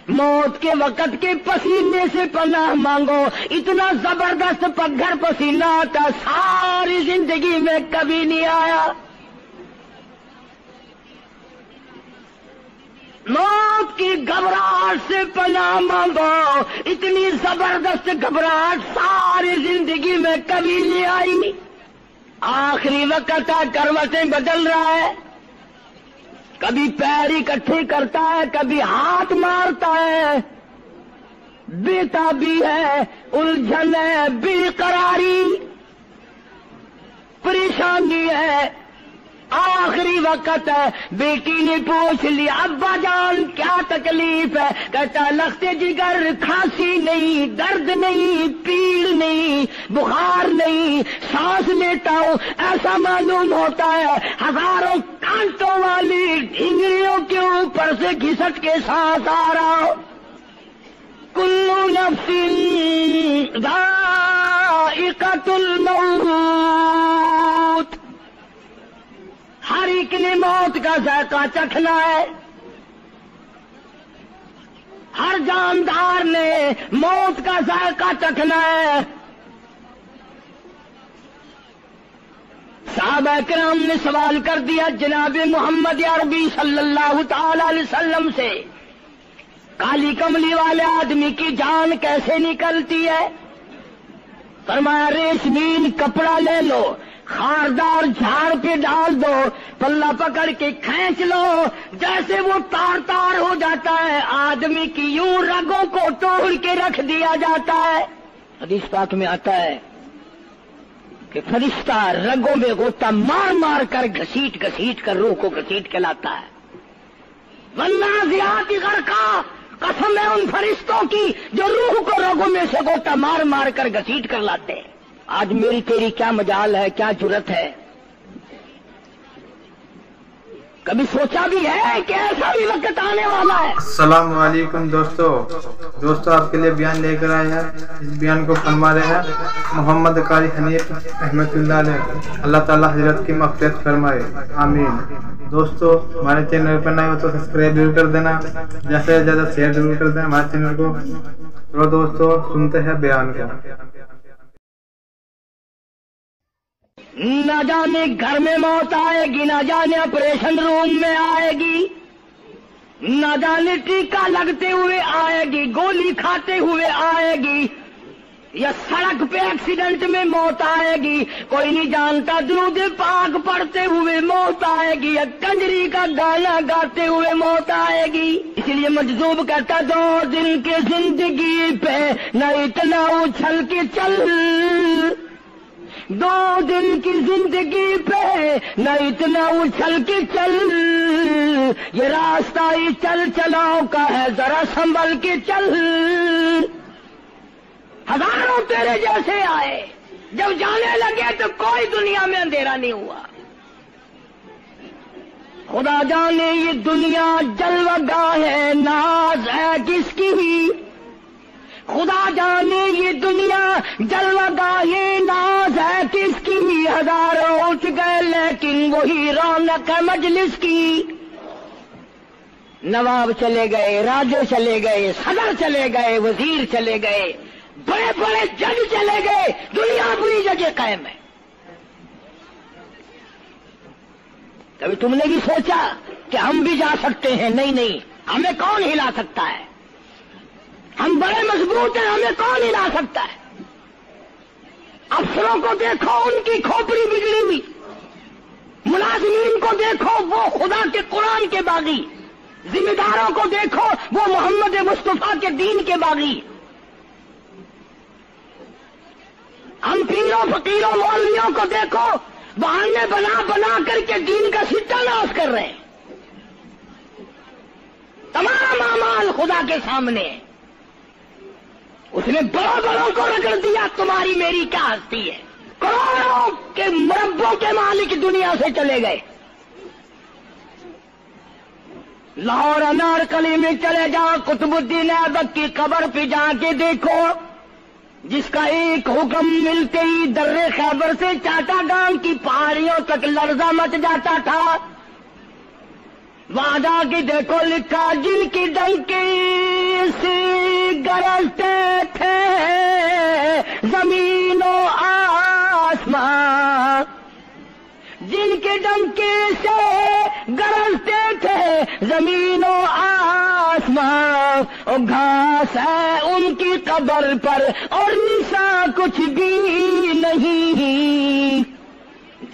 موت کے وقت کے پسینے سے پناہ مانگو، اتنا زبردست پگھر پسینہ آتا ساری زندگی میں کبھی نہیں آیا۔ موت کی گھبراہٹ سے پناہ مانگو، اتنی زبردست گھبراہٹ ساری زندگی میں کبھی نہیں آئی۔ آخری وقت کروٹیں بدل رہا ہے، کبھی پیر اکٹھے کرتا ہے، کبھی ہاتھ مارتا ہے، بےتابی ہے، الجھن ہے، بے قراری، پریشانی ہے۔ آخری وقت ہے، بیٹی نے پوچھ لی ابا جان کیا تکلیف ہے؟ کہتا لخت جگر، کھانسی نہیں، درد نہیں، پیڑ نہیں، بخار نہیں، سانس لیتا ہوں ایسا معلوم ہوتا ہے ہزاروں کانٹوں والی ڈھنگریوں کے اوپر سے گھسٹ کے سانس آ رہا ہو۔ کلو نفس ذائقۃ الموت، ہر ایک نے موت کا ذائقہ چکھنا ہے، ہر جاندار نے موت کا ذائقہ چکھنا ہے۔ صحابہ کرام نے سوال کر دیا جناب محمد عربی صلی اللہ تعالی علیہ وسلم سے، کالی کملی والے آدمی کی جان کیسے نکلتی ہے؟ فرمایا ریشمین کپڑا لے لو، خاردار جھاڑ پہ ڈال دو، پلہ پکڑ کے کھینچ لو، جیسے وہ تار تار ہو جاتا ہے آدمی کی یوں رگوں کو توڑ کے رکھ دیا جاتا ہے۔ حدیث پاک میں آتا ہے کہ فرشتہ رگوں میں غوطہ مار مار کر گھسیٹ گھسیٹ کر روح کو گھسیٹ کے لاتا ہے۔ والنازعات غرقا، قسم ہے ان فرشتوں کی جو روح کو رگوں میں سے غوطہ مار مار کر گھسیٹ کر لاتے ہیں۔ آج میری تیری کیا مجال ہے، کیا جرت ہے؟ کبھی سوچا بھی ہے کہ ایسا بھی وقت آنے والا ہے؟ السلام علیکم دوستو آپ کے لیے بیان لے کر آئے ہیں۔ اس بیان کو فرما رہے ہیں محمد قاری حنیف رحمۃ اللہ علیہ، اللہ تعالیٰ حضرت کی مغفرت فرمائے، آمین۔ دوستو ہمارے چینل پر نئے ہو تو سبسکرائب ضرور کر دینا، زیادہ سے زیادہ شیئر ضرور کر دینا ہمارے چینل کو۔ تو دوستو سنتے ہیں بیان کا۔ نہ جانے گھر میں موت آئے گی، نہ جانے آپریشن روم میں آئے گی، نہ جانے ٹیکہ لگتے ہوئے آئے گی، گولی کھاتے ہوئے آئے گی، یا سڑک پہ ایکسیڈنٹ میں موت آئے گی، کوئی نہیں جانتا، درود پاک پڑھتے ہوئے موت آئے گی، یا کنجری کا گانا گاتے ہوئے موت آئے گی۔ اس لیے مجذوب کہتا 2 دن کی زندگی پہ نہ اتنا اچھل کے چل، 2 دن کی زندگی پہ نہ اتنا اچھل کے چل، یہ راستہ ہی چل چلاؤ کا ہے، ذرا سنبھل کے چل۔ ہزاروں تیرے جیسے آئے، جب جانے لگے تو کوئی دنیا میں اندھیرا نہیں ہوا۔ خدا جانے یہ دنیا جلوہ گاہ ہے، ناز ہے کس کی بھی، خدا جانے یہ دنیا جلوہ گاہ ناز ہے کس کی بھی، ہزاروں اٹھ گئے لیکن وہی رونق ہے مجلس کی۔ نواب چلے گئے، راجے چلے گئے، صدر چلے گئے، وزیر چلے گئے، بڑے بڑے جج چلے گئے، دنیا اپنی جگہ قائم ہے۔ کبھی تم نے بھی سوچا کہ ہم بھی جا سکتے ہیں؟ نہیں، ہمیں کون ہلا سکتا ہے؟ ہم بڑے مضبوط ہیں، ہمیں کون ہلا سکتا ہے؟ افسروں کو دیکھو، ان کی کھوپڑی بگڑی ہوئی، ملازمین کو دیکھو وہ خدا کے قرآن کے باغی، ذمہ داروں کو دیکھو وہ محمد مصطفیٰ کے دین کے باغی۔ ہم پیروں فقیروں مولویوں کو دیکھو، بہانے بنا بنا کر کے دین کا ستہ ناش کر رہے ہیں۔ تمام اعمال خدا کے سامنے، اس نے بڑوں بڑوں کو رگڑ دیا، تمہاری میری کیا ہستی ہے؟ کروڑوں کے مربوں کے مالک دنیا سے چلے گئے۔ لاہور انارکلی میں چلے جاؤ، قطب الدین ایبک کی قبر پہ جا کے دیکھو، جس کا ایک حکم ملتے ہی در خیبر سے چاٹا گام کی پہاڑیوں تک لرزہ مچ جاتا تھا۔ وہاں جا کے دیکھو لکھا جن کی ڈنکی ڈنکے سے گرجتے تھے زمین و آسمان، اور گھاس ہے ان کی قبر پر اور نشان کچھ بھی نہیں،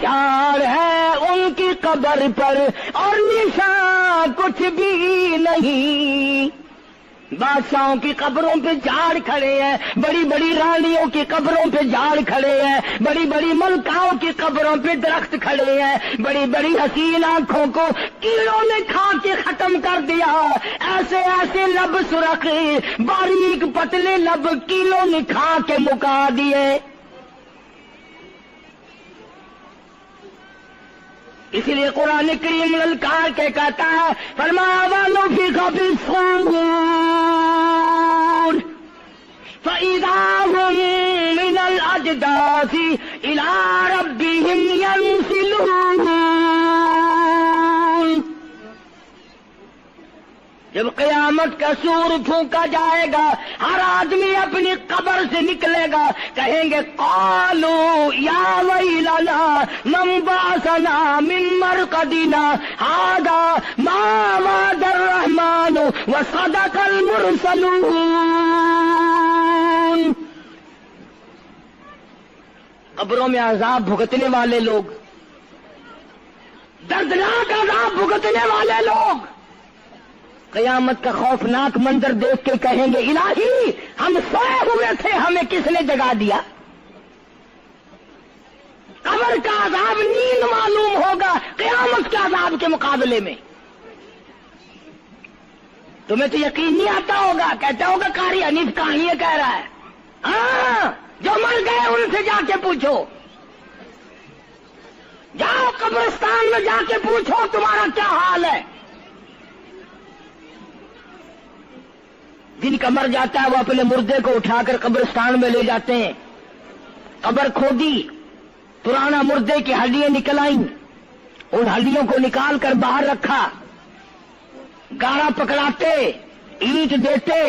جھاڑ ہے ان کی قبر پر اور نشان کچھ بھی نہیں۔ بادشاہوں کی قبروں پہ جھاڑ کھڑے ہیں، بڑی بڑی رانیوں کی قبروں پہ جھاڑ کھڑے ہیں، بڑی بڑی ملکاؤں کی قبروں پہ درخت کھڑے ہیں، بڑی بڑی حسین آنکھوں کو کیڑوں نے کھا کے ختم کر دیا، ایسے ایسے لب سرخ باریک پتلے لب کیڑوں نے کھا کے مکا دیے۔ اسی لیے قرآن کریم للکار کے کہتا ہے، فرمایا وَنُفِخَ فِي الصُّورِ فَإِذَا هُم مِّنَ الْأَجْدَاثِ إِلَىٰ رَبِّهِمْ يَنسِلُونَ۔ جب قیامت کا سور پھونکا جائے گا، ہر آدمی اپنی قبر سے نکلے گا، کہیں گے قالوا یا ویلنا من بعثنا من مرقدنا هذا ما وعد الرحمن وصدق المرسلون۔ قبروں میں عذاب بھگتنے والے لوگ، دردناک عذاب بھگتنے والے لوگ قیامت کا خوفناک منظر دیکھ کے کہیں گے الہی ہم سوئے ہوئے تھے، ہمیں کس نے جگا دیا؟ قبر کا عذاب نیند معلوم ہوگا قیامت کے عذاب کے مقابلے میں۔ تمہیں تو یقین نہیں آتا ہوگا، کہتا ہوگا قاری حنیف کہانیاں کہہ رہا ہے۔ ہاں، جو مر گئے ان سے جا کے پوچھو، جاؤ قبرستان میں جا کے پوچھو تمہارا کیا حال ہے۔ جن کا مر جاتا ہے وہ اپنے مردے کو اٹھا کر قبرستان میں لے جاتے ہیں، قبر کھودی، پرانا مردے کی ہڈیاں نکل آئیں، ان ہڈیوں کو نکال کر باہر رکھا، گاڑا پکڑاتے، اینٹ دیتے،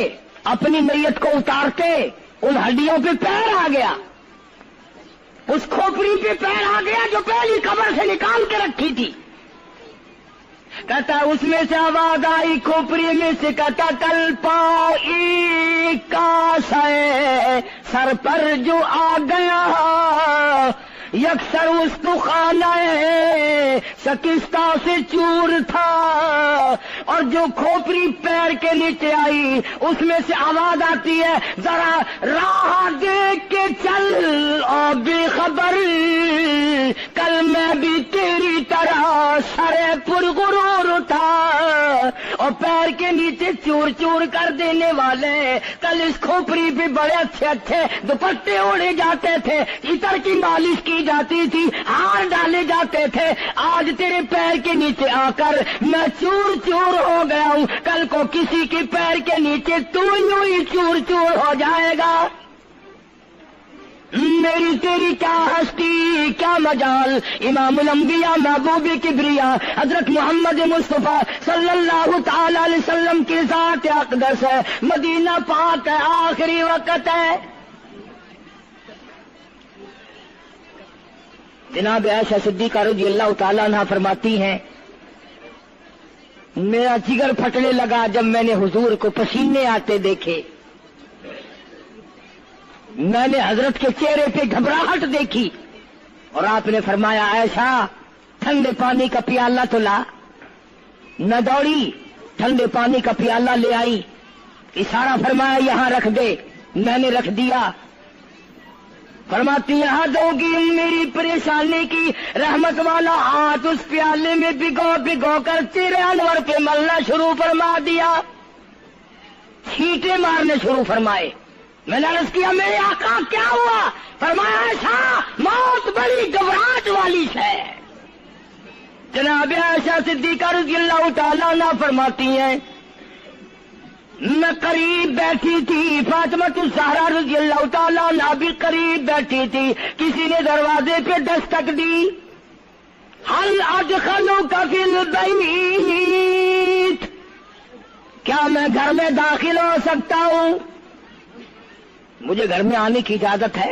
اپنی میت کو اتارتے، ان ہڈیوں پہ پیر آ گیا، اس کھوپڑی پہ پیر آ گیا جو پہلی قبر سے نکال کے رکھی تھی۔ کہتا ہے اس میں سے آواز آئی کھوپڑی میں سے، کہتا کل پاؤ ایک کاش ہے سر پر جو آ گیا، یکسر استخانہ شکستہ سے چور تھا، اور جو کھوپڑی پیر کے نیچے آئی اس میں سے آواز آتی ہے ذرا راہ دیکھ کے چل اور بے خبر، کل میں بھی تیری طرح سرے پرغرور تھا، اور پیر کے نیچے چور چور کر دینے والے، کل اس کھوپڑی پہ بڑے اچھے اچھے دوپٹے اوڑے جاتے تھے، عطر کی مالش کی جاتی تھی، ہار ڈالے جاتے تھے، آج تیرے پیر کے نیچے آ کر میں چور چور ہو گیا ہوں، کل کو کسی کے پیر کے نیچے تو یوں ہی چور چور ہو جائے گا۔ میری تیری کیا ہستی کیا مجال، امام الانبیاء محبوب کبریا حضرت محمد مصطفیٰ صلی اللہ تعالی علیہ وسلم کی ذات اقدس ہے، مدینہ پاک ہے، آخری وقت ہے۔ جناب عائشہ صدیقہ رضی اللہ تعالیٰ عنہ فرماتی ہیں میرا جگر پھٹنے لگا جب میں نے حضور کو پسینے آتے دیکھے، میں نے حضرت کے چہرے پہ گھبراہٹ دیکھی، اور آپ نے فرمایا عائشہ ٹھنڈے پانی کا پیالہ تو لا، نہ دوڑی، ٹھنڈے پانی کا پیالہ لے آئی، اشارہ فرمایا یہاں رکھ دے، میں نے رکھ دیا، فرماتی یہاں دو گی میری پریشانی کی رحمت والا ہاتھ اس پیالے میں بھگو بھگو کر تیرے انور پہ ملنا شروع فرما دیا، چھینٹے مارنے شروع فرمائے۔ میں نے عرض کیا میرے آقا کیا ہوا؟ فرمایا عائشہ موت بڑی گھبراہٹ والی ہے۔ جناب عائشہ صدیقہ رضی اللہ تعالیٰ عنہ فرماتی ہیں میں قریب بیٹھی تھی، فاطمہ الزہرا رضی اللہ تعالیٰ عنہ بھی قریب بیٹھی تھی، کسی نے دروازے پہ دستک دی، هل ادخلوک فی البیت، کیا میں گھر میں داخل ہو سکتا ہوں؟ مجھے گھر میں آنے کی اجازت ہے؟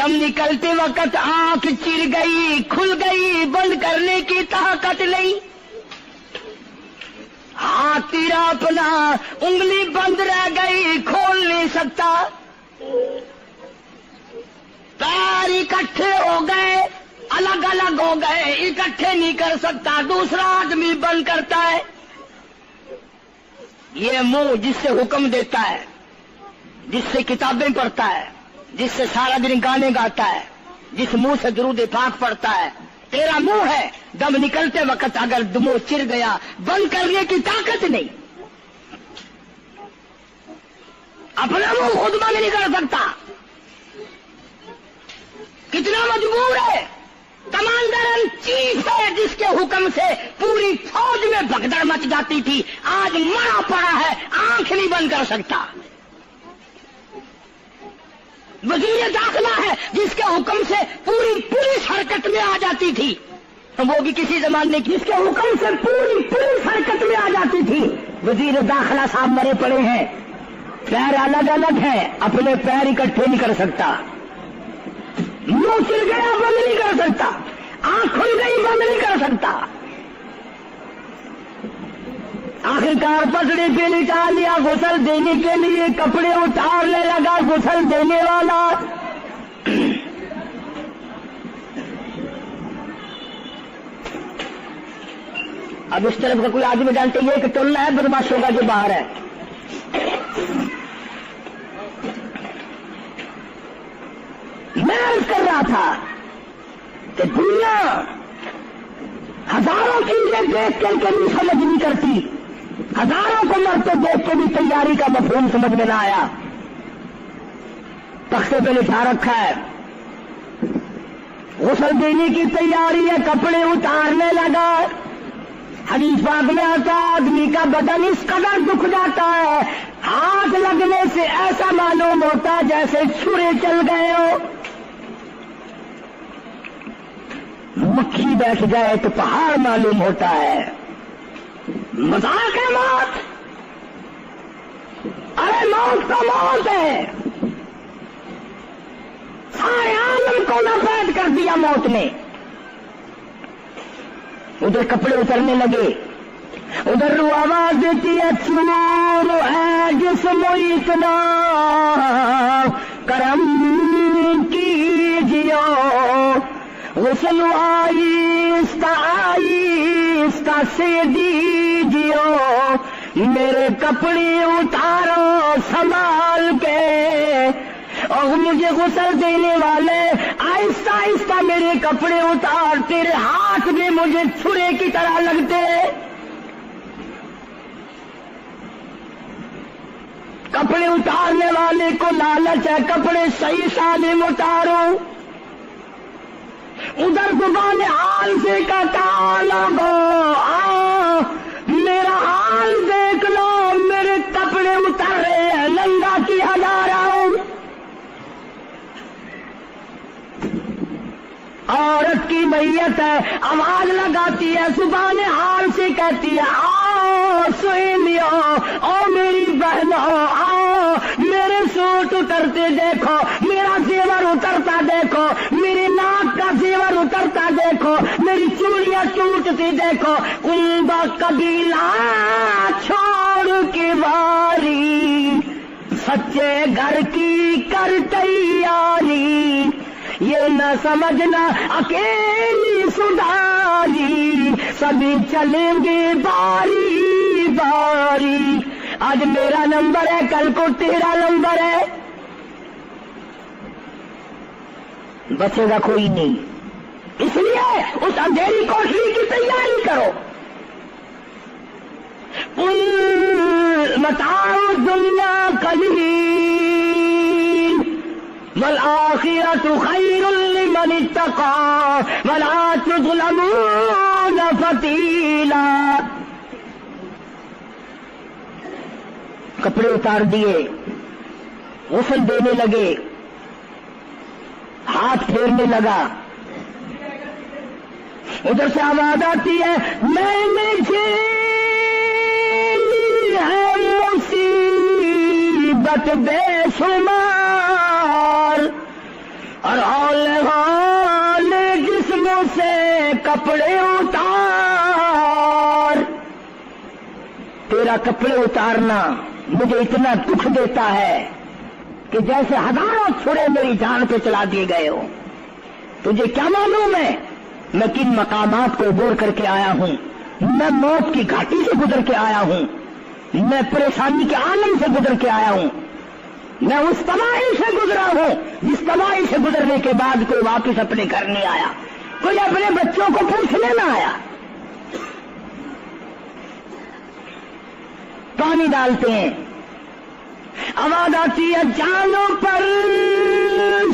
دم نکلتے وقت آنکھ چر گئی، کھل گئی، بند کرنے کی طاقت نہیں، ہاتھ تیرا اپنا انگلی بند رہ گئی، کھول نہیں سکتا، پیر اکٹھے ہو گئے، الگ الگ ہو گئے، اکٹھے نہیں کر سکتا، دوسرا آدمی بند کرتا ہے۔ یہ منہ جس سے حکم دیتا ہے، جس سے کتابیں پڑھتا ہے، جس سے سارا دن گانے گاتا ہے، جس منہ سے درود پاک پڑھتا ہے، تیرا منہ ہے، دم نکلتے وقت اگر منہ چر گیا، بند کرنے کی طاقت نہیں، اپنا منہ خود بند نہیں کر سکتا، کتنا مجبور ہے، کمانڈر چیف ہے جس کے حکم سے پوری فوج میں بھگدڑ مچ جاتی تھی، آج مرا پڑا ہے، آنکھ نہیں بند کر سکتا، وزیر داخلہ ہے جس کے حکم سے پوری پولیس حرکت میں آ جاتی تھی، وہ بھی کسی زمانے کی، جس کے حکم سے پوری پولیس حرکت میں آ جاتی تھی، وزیر داخلہ صاحب مرے پڑے ہیں، پیر الگ الگ ہیں، اپنے پیر اکٹھے نہیں کر سکتا، منہ چل گیا بند نہیں کر سکتا، آنکھ کھل گئی بند نہیں کر سکتا، آخرکار پسڑی پہ لٹا لیا، غسل دینے کے لیے کپڑے اتارنے لگا غسل دینے والا، اب اس طرف کا کوئی آدمی ڈالتے یہ کہ ٹولنا ہے، بدماش ہوگا جو باہر ہے، میں عرض کر رہا تھا کہ دنیا ہزاروں چیزیں دیکھ کر کے بھی سمجھ نہیں کرتی، ہزاروں کو مرتے دیکھ کے بھی تیاری کا مفہوم سمجھ میں نہ آیا، تختے پہ لکھا رکھا ہے غسل دینے کی تیاری ہے، کپڑے اتارنے لگا، حدیث پاک میں آتا آدمی کا بدن اس قدر دکھ جاتا ہے، ہاتھ لگنے سے ایسا معلوم ہوتا ہے جیسے چھرے چل گئے ہو، مکھی بیٹھ جائے تو پہاڑ معلوم ہوتا ہے، مذاق ہے موت، ارے موت کا موت ہے، سارے عالم کو ناپید کر دیا موت نے، ادھر کپڑے اترنے لگے، ادھر رو آواز دیتی ہے چور ہے جسم اتنا کرم کیجیو، غسل آہستہ آہستہ سے دیجیو، میرے کپڑے اتارو سنبھال کے، اور مجھے غسل دینے والے آہستہ آہستہ میرے کپڑے اتار، تیرے ہاتھ میں مجھے چھرے کی طرح لگتے، کپڑے اتارنے والے کو لالچ ہے کپڑے صحیح سالم اتارو، ادھر زبان حال سے کہتا لوگو میرا حال دیکھ لو، میرے کپڑے اتر رہے ہیں، ننگا کیا جا رہا ہوں، عورت کی میت ہے، آواز لگاتی ہے، زبان حال سے کہتی ہے آؤ سہیلیو، او میری بہنوں آؤ، میرے سوٹ اترتے دیکھو، میرا زیور اترتا دیکھو، میری ناک کا زیور اترتا دیکھو، میری چوڑیاں ٹوٹتی دیکھو، کنبا قبیلہ چھوڑ کے باری، سچے گھر کی کر تیاری، یہ نہ سمجھنا اکیلی سدھاری، سبھی چلیں گے باری باری، آج میرا نمبر ہے کل کو تیرا نمبر ہے، بچے گا کوئی نہیں، اس لیے اس اندھیری کوٹری کی تیاری کرو، متاع دنیا قلیل والآخرۃ خیر لمن اتقى ولا تظلمون فتیلا، کپڑے اتار دیے، غسل دینے لگے، ہاتھ پھیرنے لگا، ادھر سے آواز آتی ہے میں نے جھیلی ہے مصیبت بے شمار، اور ہول جسم سے کپڑے اتار. تیرا کپڑے اتارنا مجھے اتنا دکھ دیتا ہے کہ جیسے ہزاروں چھڑے میری جان پہ چلا دیے گئے ہو. تجھے کیا معلوم ہے میں کن مقامات کو عبور کر کے آیا ہوں؟ میں موت کی گھاٹی سے گزر کے آیا ہوں، میں پریشانی کے عالم سے گزر کے آیا ہوں، میں اس تباہی سے گزرا ہوں جس تباہی سے گزرنے کے بعد کوئی واپس اپنے گھر نہیں آیا، کوئی اپنے بچوں کو پوچھنے نہ آیا. پانی ڈالتے ہیں، آواز آتی ہے جانوں پر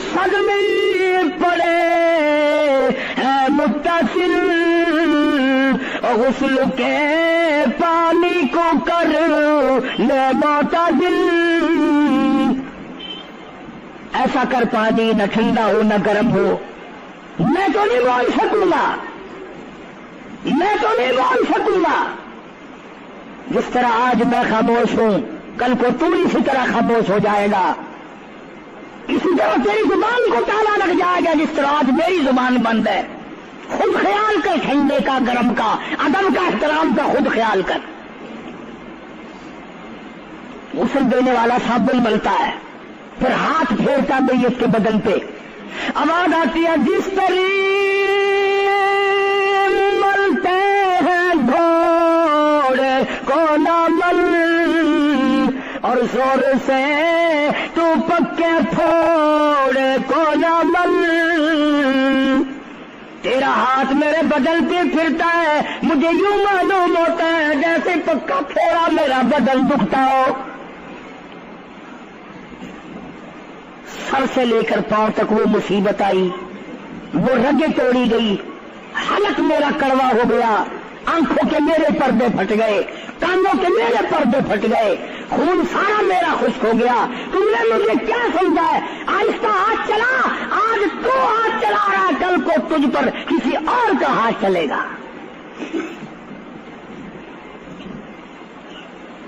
صدمے پڑے ہے متصل، غسل کے پانی کو کر لے معتدل. ایسا کر پانی نہ ٹھنڈا ہو نہ گرم ہو. میں تو نہیں بول سکوں گا، میں تو نہیں بول سکوں گا. جس طرح آج میں خاموش ہوں کل کو تو اسی طرح خاموش ہو جائے گا. اسی طرح تیری زبان کو تالا لگ جائے گا جس طرح آج میری زبان بند ہے. خود خیال کر، ٹھنڈے کا گرم کا ادب کا احترام کا خود خیال کر. غسل دینے والا صابن ملتا ہے، پھر ہاتھ پھیرتا میت کے بدن پہ. آواز آتی ہے جس طرح ملتے ہیں گھوڑے کو نہ مل، اور زور سے تو پکے پھوڑے کو نہ مل. تیرا ہاتھ میرے بدن پہ پھرتا ہے، مجھے یوں معلوم ہوتا ہے جیسے پکا پھوڑا میرا بدن دکھتا ہو. سر سے لے کر پاؤں تک وہ مصیبت آئی، وہ رگیں توڑی گئی، حلق میرا کڑوا ہو گیا، آنکھوں کے میرے پردے پھٹ گئے، کانوں کے میرے پردے پھٹ گئے، خون سارا میرا خشک ہو گیا. تم نے مجھے کیا سمجھا ہے؟ آہستہ ہاتھ چلا. آج تو ہاتھ چلا رہا، کل کو تجھ پر کسی اور کا ہاتھ چلے گا.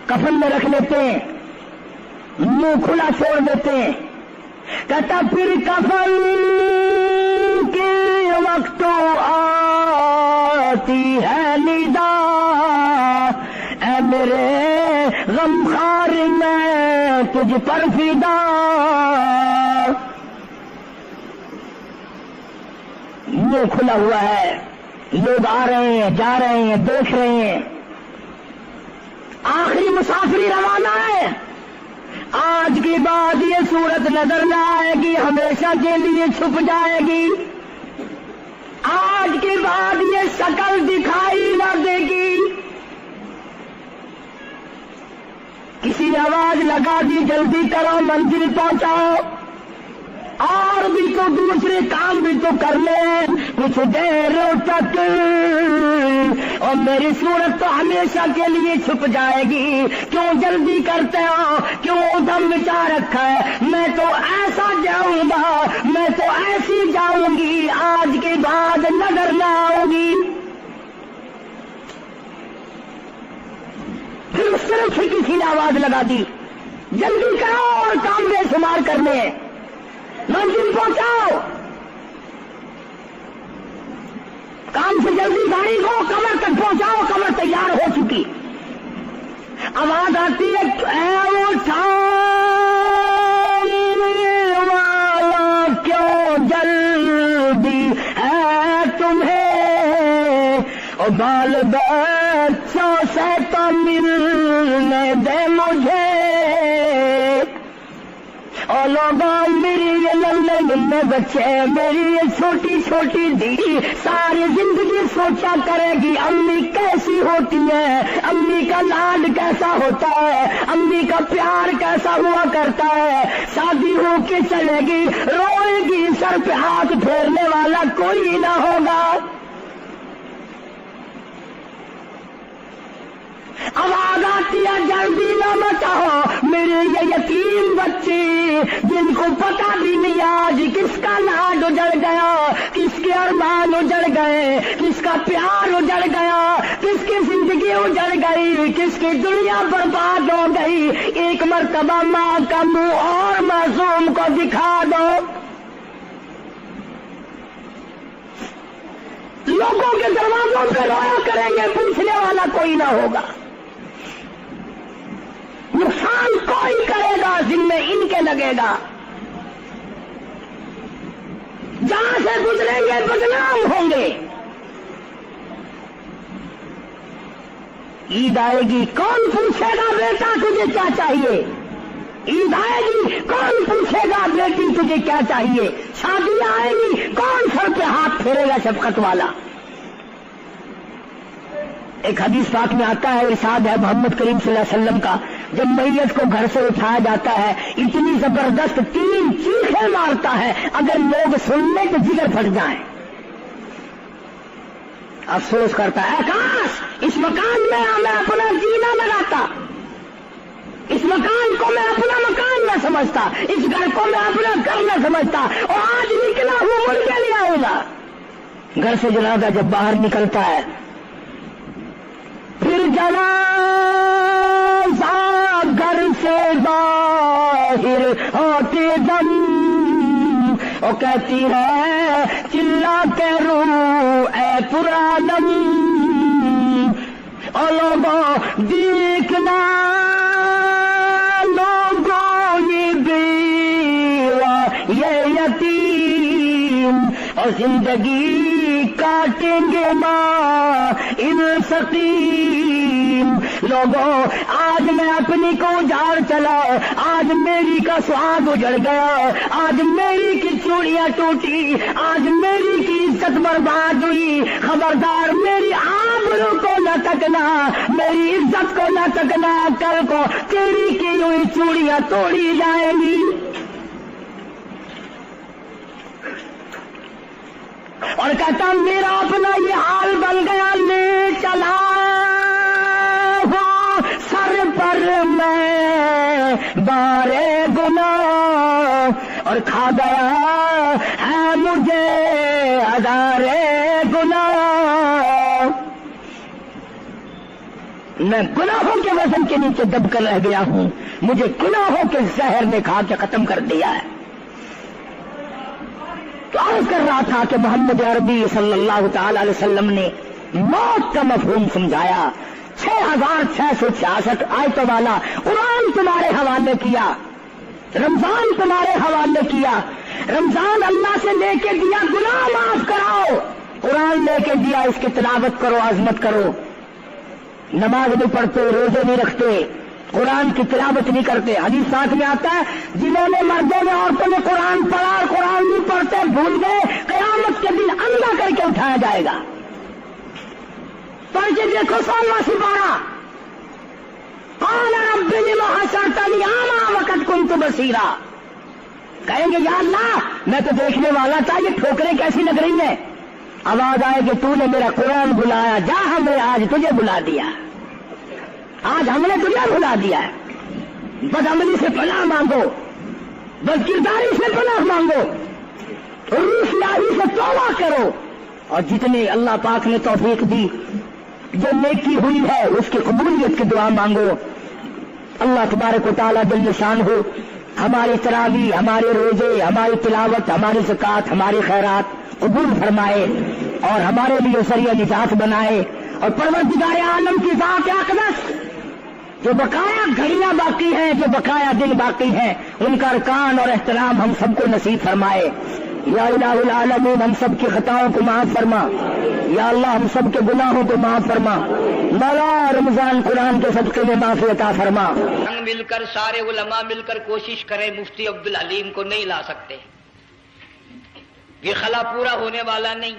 کفن میں رکھ لیتے ہیں، منہ کھلا چھوڑ دیتے ہیں. کہتا پھر کفن کے وقت آتی ہے ندا، اے میرے غمخوار میں تجھ پر فدا. منہ کھلا ہوا ہے، لوگ آ رہے ہیں جا رہے ہیں دیکھ رہے ہیں. آخری مسافری روانہ ہے. آج کے بعد یہ صورت نظر نہ آئے گی، ہمیشہ کے لیے چھپ جائے گی. آج کے بعد یہ شکل دکھائی نہ دے گی. کسی نے آواز لگا دی جلدی کرو منزل پہنچاؤ، اور بھی تو دوسرے کام بھی تو کر لیں کچھ دیر تک، اور میری صورت تو ہمیشہ کے لیے چھپ جائے گی. کیوں جلدی کرتے ہو؟ کیوں ادھم بچا رکھا ہے؟ میں تو ایسا جاؤں گا، میں تو ایسی جاؤں گی، آج کے بعد نظر نہ آؤں گی. پھر اس طرح سے کسی نے آواز لگا دی جلدی کرو اور کام بے شمار کرنے ہیں، منزل پہنچاؤ. کام سے جلدی گاڑی کو کمر تک پہنچاؤ، کمر تیار ہو چکی. آواز آتی ہے اے وہ والا کیوں جلدی ہے تمہیں، اور بال بچوں سے تو ملنے دے مجھے. اور لوگوں میری یہ لمبے لمبے بچے، میری یہ چھوٹی چھوٹی دی ساری زندگی سوچا کرے گی امی کیسی ہوتی ہے، امی کا لاڈ کیسا ہوتا ہے، امی کا پیار کیسا ہوا کرتا ہے. شادی ہو کے چلے گی، روئے گی، سر پہ ہاتھ پھیرنے والا کوئی نہ ہوگا. آواز آتی ہے جلدی نہ مچاؤ، میرے یہ یتیم بچے جن کو پتا بھی نہیں آج کس کا لاڈ اجڑ گیا، کس کے ارمان اجڑ گئے، کس کا پیار اجڑ گیا، کس کی زندگی اجڑ گئی، کس کی دنیا برباد ہو گئی. ایک مرتبہ ماں کا منہ اور معصوم کو دکھا دو. لوگوں کے دروازوں پہ رویا کریں گے، پوچھنے والا کوئی نہ ہوگا، نقصان کوئی کرے گا، ذمہ ان کے لگے گا، جہاں سے گزریں گے بدنام ہوں گے۔ عید آئے گی، کون پوچھے گا بیٹا تجھے کیا چاہیے؟ عید آئے گی، کون پوچھے گا بیٹی تجھے کیا چاہیے؟ شادیاں آئیں گی، کون سر پہ ہاتھ پھیرے گا شفقت والا؟ ایک حدیث پاک میں آتا ہے، ارشاد ہے محمد کریم صلی اللہ علیہ وسلم کا، جب میت کو گھر سے اٹھایا جاتا ہے اتنی زبردست 3 چیخیں مارتا ہے، اگر لوگ سن لیں تو جگر پھٹ جائیں۔ افسوس کرتا ہے، کاش اس مکان میں میں اپنا جینا لگاتا، اس مکان کو میں اپنا مکان نہ سمجھتا، اس گھر کو میں اپنا گھر نہ سمجھتا، اور آج نکلا ہوں مڑ کے لے آؤں گا۔ گھر سے جنازہ جب باہر نکلتا ہے، پھر جنازہ گھر سے باہر ہوتے دم وہ کہتی ہے چلا کے رو اے پرانم، او لوگوں دیکھنا لوگوں یہ بیوہ یہ یتیم، اور زندگی کاٹیں گے ماں ان سقیم۔ لوگوں آج میں اپنی کو اجاڑ چلا، آج میری کا سواد اجڑ گیا، آج میری کی چوڑیاں ٹوٹی، آج میری کی عزت برباد ہوئی، خبردار میری آبرو کو نہ تکنا، میری عزت کو نہ تکنا، کل کو تیری کی ہوئی چوڑیاں توڑی جائیں گی۔ اور کہتا میرا اپنا یہ حال بن گیا، لے چلا ہوں سر پر میں بارے گناہ، اور کھا گیا ہے مجھے ہزارے گناہ۔ میں گناہوں کے وزن کے نیچے دب کر رہ گیا ہوں، مجھے گناہوں کے زہر نے کھا کے ختم کر دیا ہے۔ تو عرض کر رہا تھا کہ محمد عربی صلی اللہ تعالی علیہ وسلم نے موت کا مفہوم سمجھایا۔ 6666 آیتوں والا قرآن تمہارے حوالے کیا، رمضان تمہارے حوالے کیا۔ رمضان اللہ سے لے کے دیا گناہ معاف کراؤ، قرآن لے کے دیا اس کی تلاوت کرو، عظمت کرو۔ نماز نہیں پڑھتے، روزے نہیں رکھتے، قرآن کی تلاوت نہیں کرتے۔ حدیث ساتھ میں آتا ہے جنہوں نے مردوں نے عورتوں نے قرآن پڑھا اور قرآن نہیں پڑھتے بھول گئے، قیامت کے دن اندھا کر کے اٹھایا جائے گا۔ پڑھ کے دیکھو 16واں سپارہ، قال رب لم حشرتنی اعمی وقد كنت بصیرا، کہیں گے یا اللہ میں تو دیکھنے والا تھا، یہ ٹھوکریں کیسی لگ رہی ہیں؟ آواز آئے کہ تو نے میرا قرآن بلایا، جا ہم نے آج تجھے بلا دیا، آج ہم نے تجھے بلا دیا ہے۔ بدعملی سے پناہ مانگو، بدکرداری سے پناہ مانگو، روسیائی سے توبہ کرو، اور جتنے اللہ پاک نے توفیق دی، جو نیکی ہوئی ہے اس کی قبولیت کی دعا مانگو۔ اللہ تبارک و تعالیٰ جل شان ہو ہماری تراویح، ہمارے روزے، ہماری تلاوت، ہماری زکوٰۃ، ہماری خیرات قبول فرمائے اور ہمارے لیے ذریعہ نجات بنائے، اور پروردگار عالم کی ذات اقدس جو بقایا گھڑیاں باقی ہیں، جو بقایا دن باقی ہیں، ان کا ارکان اور احترام ہم سب کو نصیب فرمائے۔ یا الہ العالمین ہم سب کی خطاؤں کو معاف فرما، یا اللہ ہم سب کے گناہوں کو معاف فرما، مولا رمضان قرآن کے صدقے میں معافی عطا فرما۔ ہم مل کر سارے علماء مل کر کوشش کریں، مفتی عبدالحلیم کو نہیں لا سکتے، یہ خلا پورا ہونے والا نہیں۔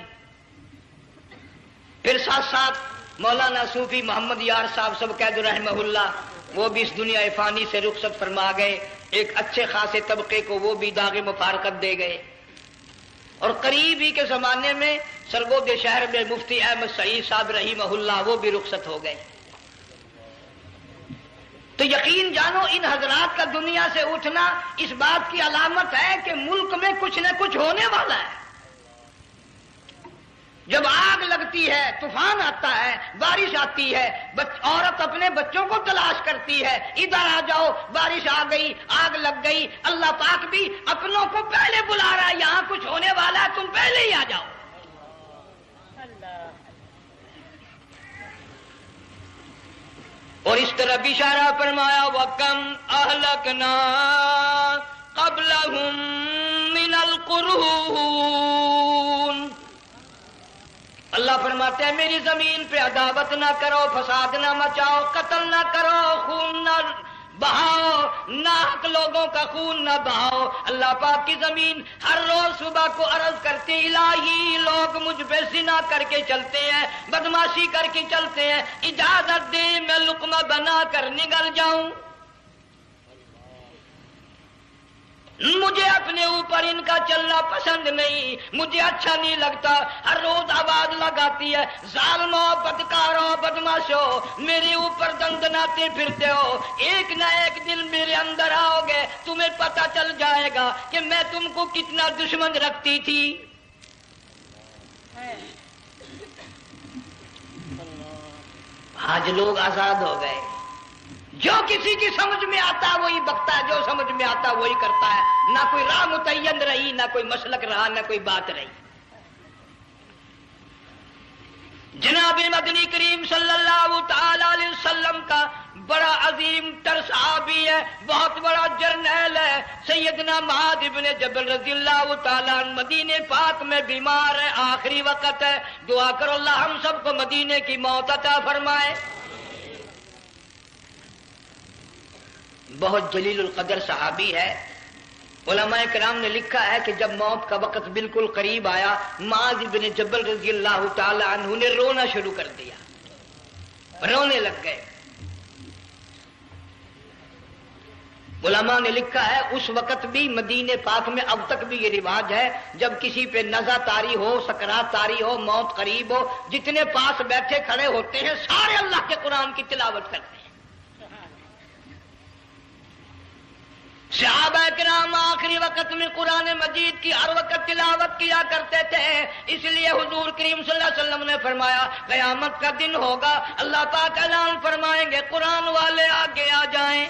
پھر ساتھ ساتھ مولانا صوفی محمد یار صاحب سب قید رحمہ اللہ، وہ بھی اس دنیا فانی سے رخصت فرما گئے، ایک اچھے خاصے طبقے کو وہ بھی داغ مفارقت دے گئے، اور قریب ہی کے زمانے میں سرگود شہر میں مفتی احمد سعید صاحب رحمہ اللہ وہ بھی رخصت ہو گئے۔ تو یقین جانو ان حضرات کا دنیا سے اٹھنا اس بات کی علامت ہے کہ ملک میں کچھ نہ کچھ ہونے والا ہے۔ جب آگ لگتی ہے، طوفان آتا ہے، بارش آتی ہے، عورت اپنے بچوں کو تلاش کرتی ہے، ادھر آ جاؤ، بارش آ گئی، آگ لگ گئی، اللہ پاک بھی اپنوں کو پہلے بلا رہا ہے، یہاں کچھ ہونے والا ہے، تم پہلے ہی آ جاؤ۔ اور اس طرح اشارہ فرمایا وَكَمْ أَهْلَكْنَا قَبْلَهُمْ مِنَ الْقُرُونِ. اللہ فرماتے ہیں میری زمین پہ عداوت نہ کرو، فساد نہ مچاؤ، قتل نہ کرو، خون نہ بہاؤ، ناحق لوگوں کا خون نہ بہاؤ. اللہ پاک کی زمین ہر روز صبح کو عرض کرتے الہی لوگ مجھ پہ زنا کر کے چلتے ہیں، بدماشی کر کے چلتے ہیں، اجازت دے میں لقمہ بنا کر نگل جاؤں. مجھے اپنے اوپر ان کا چلنا پسند نہیں، مجھے اچھا نہیں لگتا. ہر روز آواز لگاتی ہے ظالموں، بدکاروں، بدماشوں، میرے اوپر دندناتے پھرتے ہو. ایک نہ ایک دن میرے اندر آؤ گے، تمہیں پتہ چل جائے گا کہ میں تم کو کتنا دشمن رکھتی تھی. آج لوگ آزاد ہو گئے. جو کسی کی سمجھ میں آتا ہے وہی بکتا ہے، جو سمجھ میں آتا ہے وہی کرتا ہے. نہ کوئی راہ متعین رہی، نہ کوئی مسلک رہا، نہ کوئی بات رہی. جناب مدنی کریم صلی اللہ تعالی علیہ وسلم کا بڑا عظیم تر صحابی ہے، بہت بڑا جرنیل ہے، سیدنا معاذ ابن جبل رضی اللہ تعالی عنہ مدینے پاک میں بیمار ہے، آخری وقت ہے. دعا کرو اللہ ہم سب کو مدینے کی موت عطا فرمائے. بہت جلیل القدر صحابی ہے. علماء کرام نے لکھا ہے کہ جب موت کا وقت بالکل قریب آیا، معاذ بن جبل رضی اللہ تعالی عنہ نے رونا شروع کر دیا، رونے لگ گئے. علماء نے لکھا ہے اس وقت بھی مدینے پاک میں اب تک بھی یہ رواج ہے، جب کسی پہ نزع طاری ہو، سکرات طاری ہو، موت قریب ہو، جتنے پاس بیٹھے کھڑے ہوتے ہیں سارے اللہ کے قرآن کی تلاوت کرتے ہیں. صحابہ کرام آخری وقت میں قرآن مجید کی ہر وقت تلاوت کیا کرتے تھے. اس لیے حضور کریم صلی اللہ علیہ وسلم نے فرمایا قیامت کا دن ہوگا، اللہ پاک اعلان فرمائیں گے قرآن والے آگے آ جائیں.